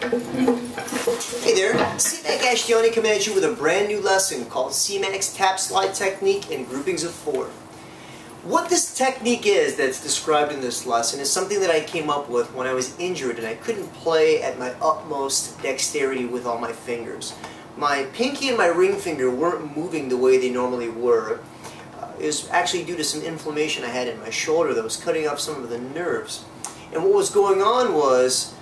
Hey there, Cyamak Ashtiani coming at you with a brand new lesson called Cyamak's Tap Slide Technique in groupings of 4. What this technique is that's described in this lesson is something that I came up with when I was injured and I couldn't play at my utmost dexterity with all my fingers. My pinky and my ring finger weren't moving the way they normally were. It was actually due to some inflammation I had in my shoulder that was cutting off some of the nerves. And what was going on was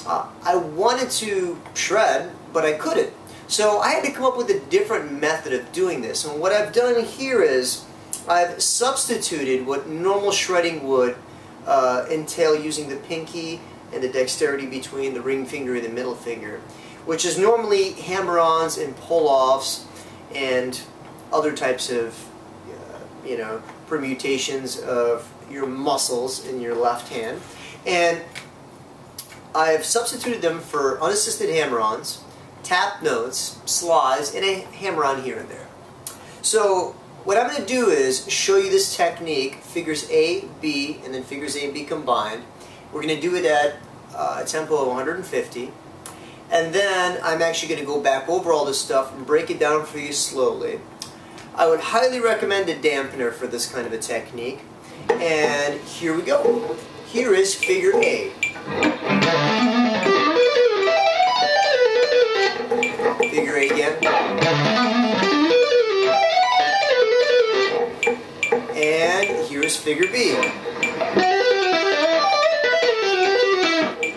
I wanted to shred, but I couldn't. So I had to come up with a different method of doing this. And what I've done here is I've substituted what normal shredding would entail using the pinky and the dexterity between the ring finger and the middle finger, which is normally hammer-ons and pull-offs and other types of permutations of your muscles in your left hand. And I've substituted them for unassisted hammer-ons, tap notes, slides, and a hammer-on here and there. So what I'm going to do is show you this technique, figures A, B, and then figures A and B combined. We're going to do it at a tempo of 150. And then I'm actually going to go back over all this stuff and break it down for you slowly. I would highly recommend a dampener for this kind of a technique. And here we go. Here is figure A. Figure A again. And here's figure B.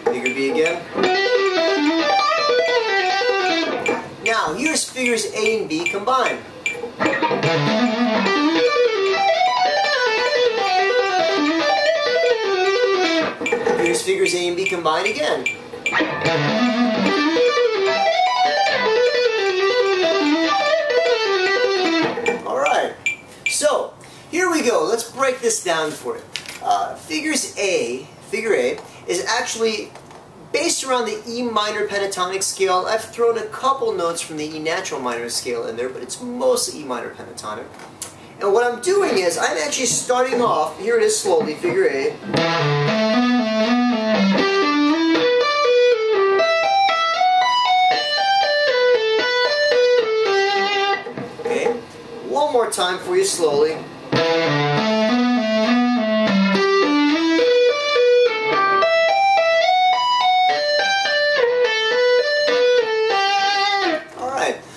Figure B again. Now here's figures A and B combined. Here's figures A and B combined again. Alright, so here we go. Let's break this down for you. Figure A is actually based around the E minor pentatonic scale. I've thrown a couple notes from the E natural minor scale in there, but it's mostly E minor pentatonic. And what I'm doing is I'm actually starting off, here it is slowly, figure A. Okay, one more time for you slowly.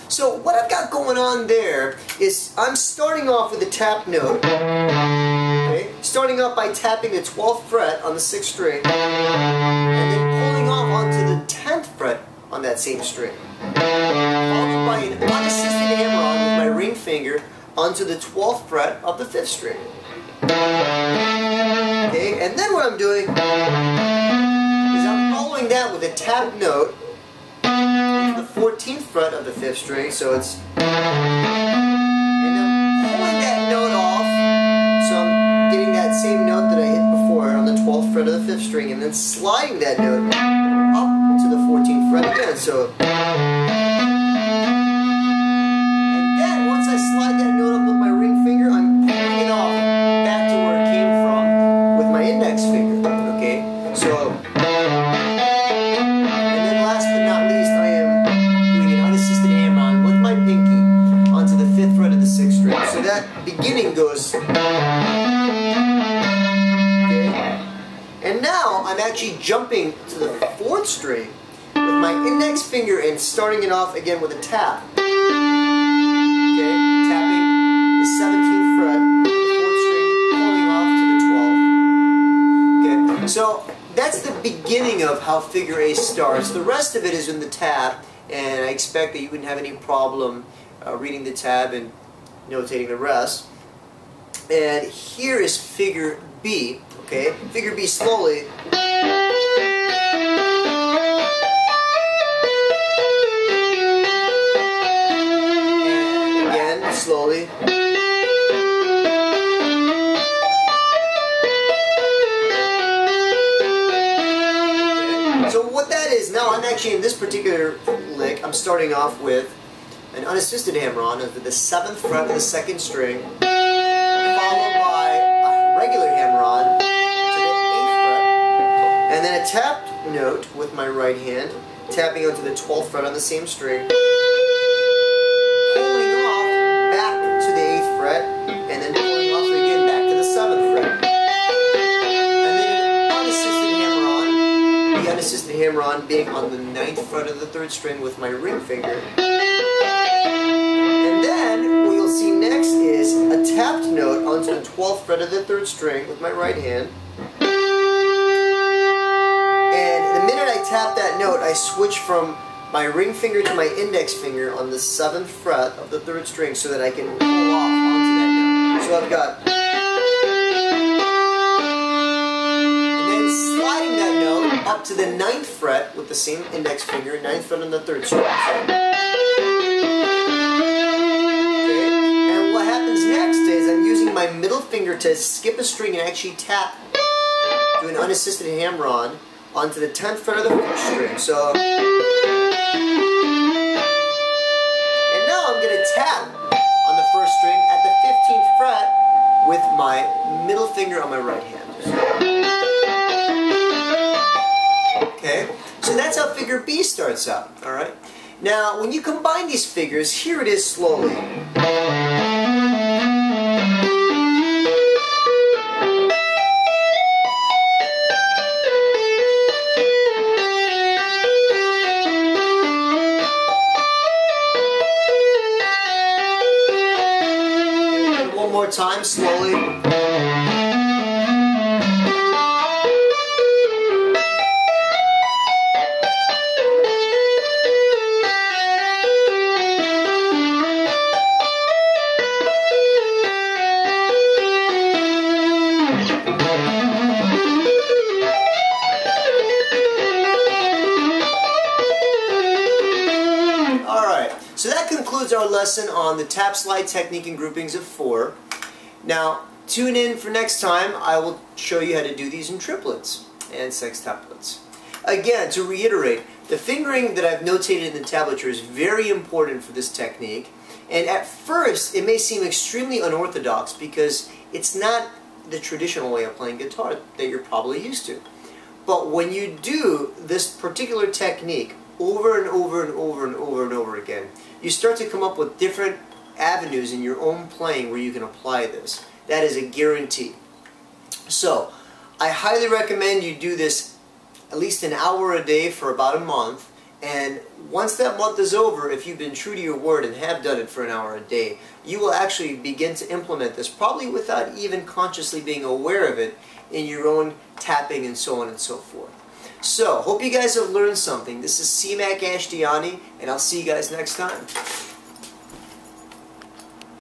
So what I've got going on there is I'm starting off with a tap note, okay? Starting off by tapping the 12th fret on the 6th string, and then pulling off onto the 10th fret on that same string, followed by an unassisted hammer-on with my ring finger onto the 12th fret of the 5th string. Okay, and then what I'm doing is I'm following that with a tap note the 14th fret of the 5th string, so it's, and I'm pulling that note off, so I'm getting that same note that I hit before on the 12th fret of the 5th string, and then sliding that note up to the 14th fret again, so, and then once I slide that note up with my ring finger, I'm pulling it off back to where it came from with my index finger, okay, so, and then last but not least, I am unassisted hammer-on with my pinky onto the 5th fret of the 6th string. So that beginning goes, okay. And now I'm actually jumping to the 4th string with my index finger and starting it off again with a tap. Okay, tapping the 17th fret of the 4th string, pulling off to the 12th. Okay, so that's the beginning of how figure A starts. The rest of it is in the tab. And I expect that you wouldn't have any problem reading the tab and notating the rest. And here is figure B, okay? Figure B slowly. And again, slowly. So what that is, now I'm actually in this particular lick, I'm starting off with an unassisted hammer-on of the 7th fret of the 2nd string, followed by a regular hammer-on to the 8th fret, and then a tapped note with my right hand tapping onto the 12th fret on the same string, pulling off back to the 8th fret, and then pulling off again back to the 7th fret. And then unassisted hammer on, the unassisted hammer on being on the 9th fret of the 3rd string with my ring finger. And then what you'll see next is a tapped note onto the 12th fret of the 3rd string with my right hand. Tap that note, I switch from my ring finger to my index finger on the 7th fret of the 3rd string so that I can pull off onto that note. So I've got, and then sliding that note up to the 9th fret with the same index finger, 9th fret on the 3rd string. Okay. And what happens next is I'm using my middle finger to skip a string and actually tap, do an unassisted hammer-on onto the 10th fret of the 1st string. So, and now I'm going to tap on the 1st string at the 15th fret with my middle finger on my right hand. Okay, so that's how figure B starts out. All right. Now, when you combine these figures, here it is slowly. One more time, slowly. So that concludes our lesson on the tap slide technique in groupings of 4. Now, tune in for next time. I will show you how to do these in triplets and sextuplets. Again, to reiterate, the fingering that I've notated in the tablature is very important for this technique. And at first, it may seem extremely unorthodox because it's not the traditional way of playing guitar that you're probably used to. But when you do this particular technique over and over and over and over and over again, you start to come up with different avenues in your own playing where you can apply this. That is a guarantee. So, I highly recommend you do this at least an hour a day for about a month. And once that month is over, if you've been true to your word and have done it for an hour a day, you will actually begin to implement this, probably without even consciously being aware of it, in your own tapping and so on and so forth. So, hope you guys have learned something. This is Cyamak Ashtiani, and I'll see you guys next time.